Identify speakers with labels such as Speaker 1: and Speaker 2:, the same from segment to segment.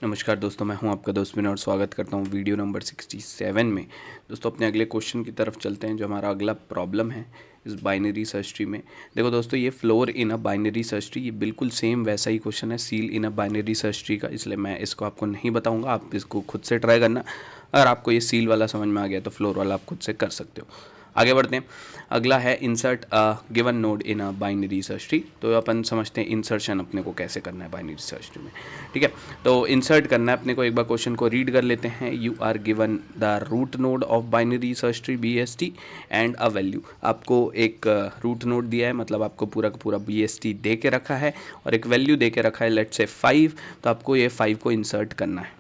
Speaker 1: नमस्कार दोस्तों, मैं हूं आपका दोस्त विनय और स्वागत करता हूं वीडियो नंबर 67 में। दोस्तों अपने अगले क्वेश्चन की तरफ चलते हैं। जो हमारा अगला प्रॉब्लम है इस बाइनरी सर्च ट्री में, देखो दोस्तों ये floor in a binary search tree, ये बिल्कुल सेम वैसा ही क्वेश्चन है seal in a binary search tree का, इसलिए मैं इसको आपको नहीं बताऊंगा, आप इसको खुद से ट्राई करना। अगर आपको ये सील वाला समझ में आ गया तो फ्लोर वाला आप खुद से कर सकते हो। आगे बढ़ते हैं। अगला है insert a given node in a binary search tree. तो अपन समझते हैं इंसर्शन अपने को कैसे करना है बाइनरी सर्च ट्री में। ठीक है, तो इंसर्ट करना है अपने को। एक बार क्वेश्चन को रीड कर लेते हैं। You are given the root node of binary search tree BST and a value. आपको एक रूट नोड दिया है, मतलब आपको पूरा का पूरा BST दे के रखा है और एक वैल्यू दे के रखा है, लेट्स से 5। तो आपको ये 5 को इंसर्ट करना है।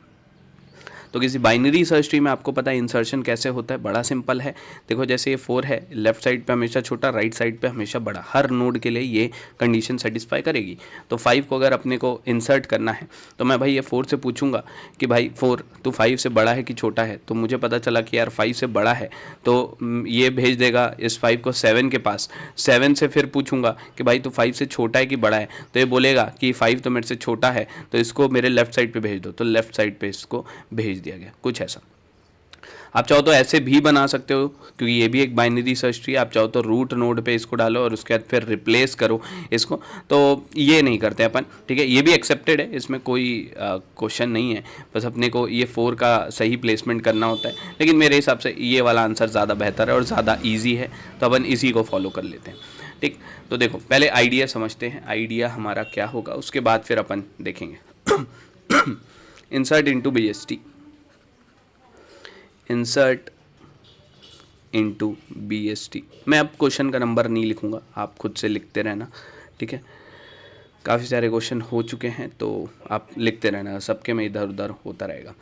Speaker 1: तो किसी बाइनरी सर्च ट्री में आपको पता है इंसर्शन कैसे होता है, बड़ा सिंपल है। देखो जैसे ये 4 है, लेफ्ट साइड पे हमेशा छोटा, राइट साइड पे हमेशा बड़ा, हर नोड के लिए ये कंडीशन सेटिस्फाई करेगी। तो 5 को अगर अपने को इंसर्ट करना है तो मैं भाई ये 4 से पूछूंगा कि भाई 4 तू 5 से बड़ा है कि छोटा है। तो मुझे पता चला कि यार 5 से बड़ा है, तो ये भेज देगा इस 5 को 7 के पास। 7 से फिर पूछूंगा कि भाई तू 5 से छोटा है कि बड़ा है, तो ये बोलेगा कि 5 तो मेरे से छोटा है, तो इसको मेरे लेफ्ट साइड पे भेज दो। तो लेफ्ट साइड पे इसको भेज दिया गया, कुछ ऐसा। आप चाहो तो ऐसे भी बना सकते हो, क्योंकि ये भी एक बाइनरी सर्च ट्री है। आप चाहो तो रूट नोड पे इसको डालो और उसके बाद फिर रिप्लेस करो इसको, तो ये नहीं करते अपन। ठीक है, ये भी एक्सेप्टेड है, इसमें कोई क्वेश्चन नहीं है, बस अपने को ये 4 का सही प्लेसमेंट करना होता है। लेकिन मेरे हिसाब से ये वाला आंसर ज़्यादा बेहतर है और ज़्यादा ईजी है, तो अपन इसी को फॉलो कर लेते हैं। ठीक, तो देखो पहले आइडिया समझते हैं, आइडिया हमारा क्या होगा, उसके बाद फिर अपन देखेंगे। Insert into BST, insert into BST। मैं अब क्वेश्चन का नंबर नहीं लिखूंगा, आप खुद से लिखते रहना। ठीक है, काफ़ी सारे क्वेश्चन हो चुके हैं तो आप लिखते रहना, सबके में इधर उधर होता रहेगा।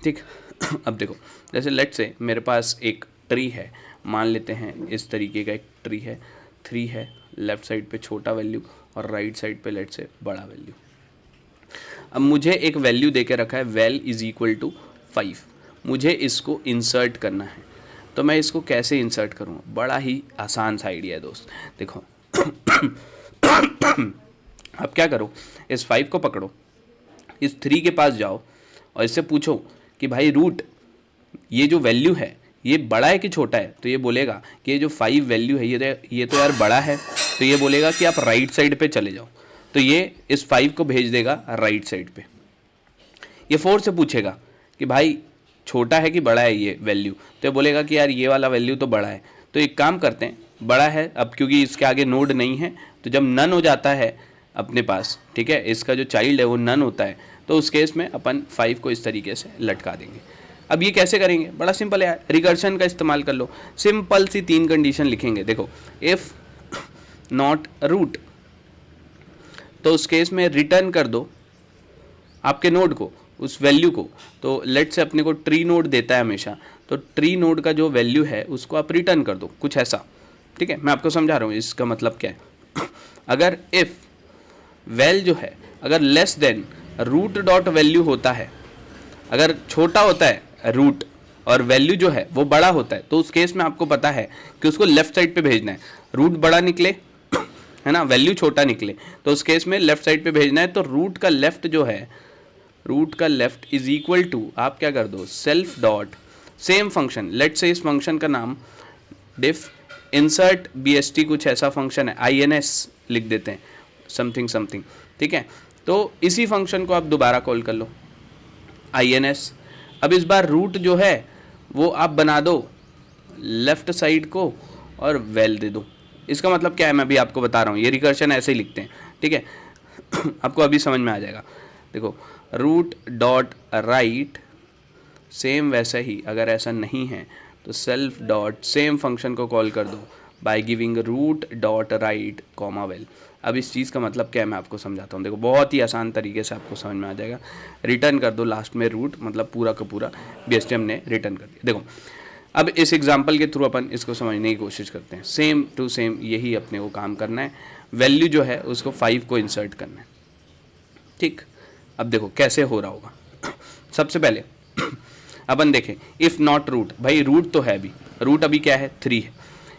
Speaker 1: ठीक, अब देखो जैसे लेट से मेरे पास एक ट्री है, मान लेते हैं इस तरीके का एक ट्री है। 3 है, लेफ्ट साइड पे छोटा वैल्यू और राइट साइड पे लेट से बड़ा वैल्यू। अब मुझे एक वैल्यू देके रखा है, वेल इज इक्वल टू 5। मुझे इसको इंसर्ट करना है, तो मैं इसको कैसे इंसर्ट करूँगा? बड़ा ही आसान सा आइडिया है दोस्त। देखो अब क्या करो, इस 5 को पकड़ो, इस 3 के पास जाओ और इससे पूछो कि भाई रूट, ये जो वैल्यू है ये बड़ा है कि छोटा है? तो ये बोलेगा कि ये जो 5 वैल्यू है ये तो यार बड़ा है, तो ये बोलेगा कि आप राइट साइड पे चले जाओ। तो ये इस 5 को भेज देगा राइट साइड पे। ये 4 से पूछेगा कि भाई छोटा है कि बड़ा है ये वैल्यू, तो ये बोलेगा कि यार ये वाला वैल्यू तो बड़ा है। तो एक काम करते हैं, बड़ा है अब क्योंकि इसके आगे नोड नहीं है, तो जब नन हो जाता है अपने पास, ठीक है, इसका जो चाइल्ड है वो नन होता है, तो उस केस में अपन 5 को इस तरीके से लटका देंगे। अब ये कैसे करेंगे? बड़ा सिंपल है, रिकर्शन का इस्तेमाल कर लो। सिंपल सी 3 कंडीशन लिखेंगे। देखो इफ़ नॉट रूट, तो उस केस में रिटर्न कर दो आपके नोड को, उस वैल्यू को। तो लेट से अपने को ट्री नोड देता है हमेशा, तो ट्री नोड का जो वैल्यू है उसको आप रिटर्न कर दो, कुछ ऐसा। ठीक है, मैं आपको समझा रहा हूँ इसका मतलब क्या है। अगर इफ वैल जो है अगर less than root dot value होता है, अगर छोटा होता है रूट और वैल्यू जो है वो बड़ा होता है, तो उस केस में आपको पता है कि उसको लेफ्ट साइड पे भेजना है। रूट बड़ा निकले है ना, वैल्यू छोटा निकले, तो उस केस में लेफ्ट साइड पे भेजना है। तो रूट का लेफ्ट जो है, रूट का लेफ्ट इज इक्वल टू, आप क्या कर दो, self dot same function, let's say this function का नाम डिफ इंसर्ट BST, कुछ ऐसा फंक्शन है, INS लिख देते हैं, समथिंग समथिंग। ठीक है, तो इसी फंक्शन को आप दोबारा कॉल कर लो, INS। अब इस बार रूट जो है वो आप बना दो लेफ्ट साइड को और वेल दे दो। इसका मतलब क्या है मैं भी आपको बता रहा हूँ, ये रिकर्शन ऐसे ही लिखते हैं। ठीक है, आपको अभी समझ में आ जाएगा। देखो रूट डॉट राइट, सेम वैसा ही, अगर ऐसा नहीं है तो सेल्फ डॉट सेम फंक्शन को कॉल कर दो by giving root dot right comma val. अब इस चीज़ का मतलब क्या है मैं आपको समझाता हूँ। देखो बहुत ही आसान तरीके से आपको समझ में आ जाएगा। रिटर्न कर दो लास्ट में रूट, मतलब पूरा का पूरा BST हमने रिटर्न कर दिया। देखो अब इस एग्जाम्पल के थ्रू अपन इसको समझने की कोशिश करते हैं। सेम टू सेम यही अपने को काम करना है। वैल्यू जो है उसको 5 को इंसर्ट करना है। ठीक, अब देखो कैसे हो रहा होगा। सबसे पहले अपन देखें, इफ़ नॉट रूट, भाई रूट तो है अभी, रूट अभी क्या है 3 है।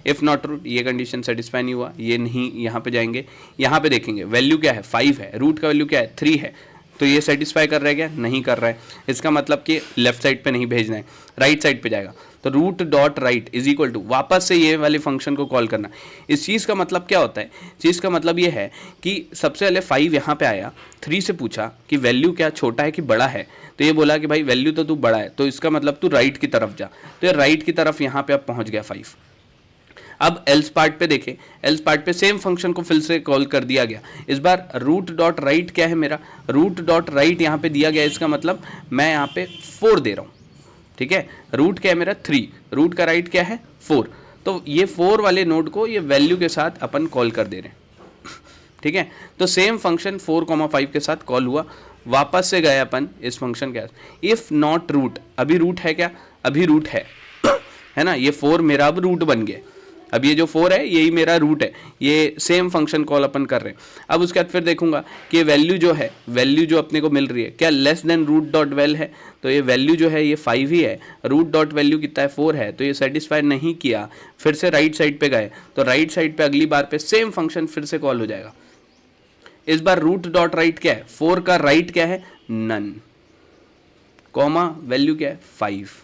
Speaker 1: इफ़ नॉट रूट, ये कंडीशन सेटिस्फाई नहीं हुआ, ये नहीं, यहाँ पे जाएंगे, यहाँ पे देखेंगे वैल्यू क्या है 5 है, रूट का वैल्यू क्या है 3 है। तो ये सेटिस्फाई कर रहा है क्या? नहीं कर रहा है। इसका मतलब कि लेफ्ट साइड पे नहीं भेजना है, राइट साइड पे जाएगा। तो root dot right is equal to वापस से ये वाले फंक्शन को कॉल करना। इस चीज़ का मतलब क्या होता है? चीज़ का मतलब ये है कि सबसे पहले 5 यहाँ पे आया, 3 से पूछा कि वैल्यू क्या छोटा है कि बड़ा है, तो ये बोला कि भाई वैल्यू तो तू बड़ा है, तो इसका मतलब तू राइट की तरफ जा। तो ये राइट की तरफ यहाँ पे अब पहुँच गया 5। अब एल्स पार्ट पे देखें, एल्स पार्ट पे सेम फंक्शन को फिर से कॉल कर दिया गया। इस बार रूट डॉट राइट क्या है मेरा? रूट डॉट राइट यहाँ पे दिया गया, इसका मतलब मैं यहाँ पे 4 दे रहा हूँ, ठीक है। रूट क्या है मेरा? 3, रूट का राइट क्या है? 4। तो ये 4 वाले नोड को ये वैल्यू के साथ अपन कॉल कर दे रहे हैं, ठीक है। तो सेम फंक्शन 4,5 के साथ कॉल हुआ, वापस से गए अपन इस फंक्शन के साथ। इफ नॉट रूट, अभी रूट है क्या? अभी रूट है ना, ये 4 मेरा अब रूट बन गया। अब ये जो 4 है यही मेरा रूट है, ये सेम फंक्शन कॉल अपन कर रहे हैं। अब उसके बाद फिर देखूंगा कि वैल्यू जो है, वैल्यू जो अपने को मिल रही है क्या less than root dot val है, तो ये वैल्यू जो है ये 5 ही है, रूट डॉट वैल्यू कितना है? 4 है, तो ये सेटिस्फाई नहीं किया। फिर से राइट साइड पे गए, तो राइट साइड पे अगली बार पे सेम फंक्शन फिर से कॉल हो जाएगा। इस बार रूट डॉट राइट क्या है? 4 का राइट क्या है? नन, कॉमा वैल्यू क्या है? 5।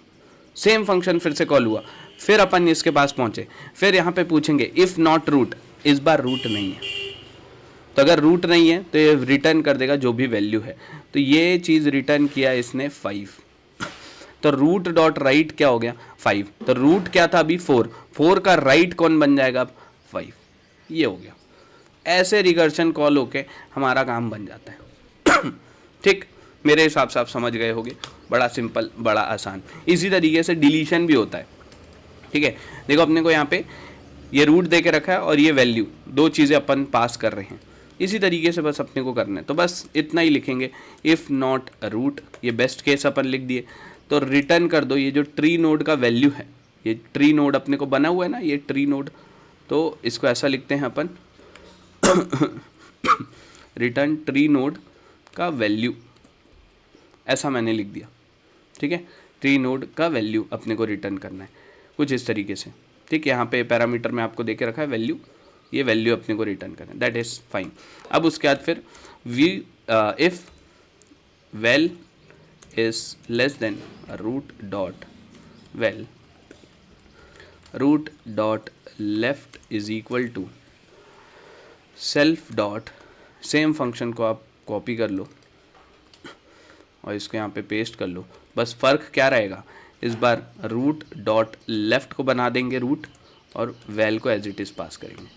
Speaker 1: सेम फंक्शन फिर से कॉल हुआ, फिर अपन इसके पास पहुंचे, फिर यहाँ पे पूछेंगे इफ नॉट रूट। इस बार रूट नहीं है, तो अगर रूट नहीं है तो ये रिटर्न कर देगा जो भी वैल्यू है। तो ये चीज़ रिटर्न किया इसने 5। तो रूट डॉट राइट क्या हो गया? 5। तो रूट क्या था अभी? 4 का राइट कौन बन जाएगा अब? 5। ये हो गया। ऐसे रिकर्शन कॉल होके हमारा काम बन जाता है। ठीक, मेरे हिसाब से आप समझ गए होंगे, बड़ा सिंपल, बड़ा आसान। इसी तरीके से डिलीशन भी होता है, ठीक है। देखो अपने को यहाँ पे ये रूट दे के रखा है और ये वैल्यू, दो चीज़ें अपन पास कर रहे हैं। इसी तरीके से बस अपने को करना है, तो बस इतना ही लिखेंगे, इफ़ नॉट रूट, ये बेस्ट केस अपन लिख दिए। तो रिटर्न कर दो ये जो ट्री नोड का वैल्यू है, ये ट्री नोड अपने को बना हुआ है ना, ये ट्री नोड, तो इसको ऐसा लिखते हैं अपन रिटर्न ट्री नोड का वैल्यू, ऐसा मैंने लिख दिया, ठीक है। ट्री नोड का वैल्यू अपने को रिटर्न करना है कुछ इस तरीके से, ठीक है। यहाँ पे पैरामीटर में आपको देके रखा है वैल्यू, ये वैल्यू अपने को रिटर्न करना है, दैट इज़ फाइन। अब उसके बाद फिर if val is less than root dot val, root dot left is equal to self dot, same function को आप कॉपी कर लो और इसको यहाँ पे पेस्ट कर लो। बस फ़र्क क्या रहेगा, इस बार रूट डॉट लेफ्ट को बना देंगे रूट और वैल को एज इट इज़ पास करेंगे।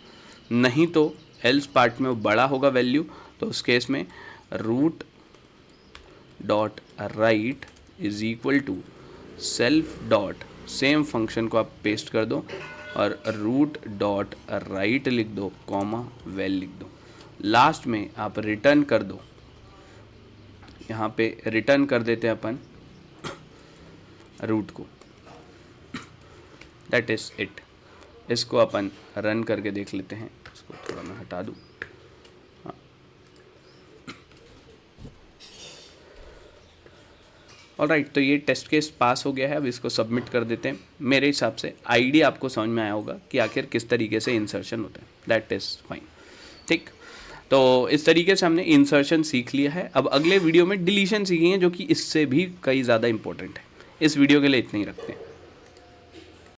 Speaker 1: नहीं तो एल्स पार्ट में वो बड़ा होगा वैल्यू, तो उस केस में root dot right is equal to self dot, same function को आप पेस्ट कर दो और रूट डॉट राइट लिख दो, कॉमा वेल लिख दो। लास्ट में आप रिटर्न कर दो, यहाँ पे रिटर्न कर देते हैं अपन रूट को, दैट इज इट। इसको अपन रन करके देख लेते हैं, इसको थोड़ा मैं हटा दूँ। हाँ, ऑलराइट, तो ये टेस्ट केस पास हो गया है। अब इसको सबमिट कर देते हैं। मेरे हिसाब से आइडिया आपको समझ में आया होगा कि आखिर किस तरीके से इंसर्शन होता है, दैट इज़ फाइन, ठीक। तो इस तरीके से हमने इंसर्शन सीख लिया है। अब अगले वीडियो में डिलीशन सीखेंगे, जो कि इससे भी कई ज़्यादा इंपॉर्टेंट है। इस वीडियो के लिए इतना ही रखते हैं।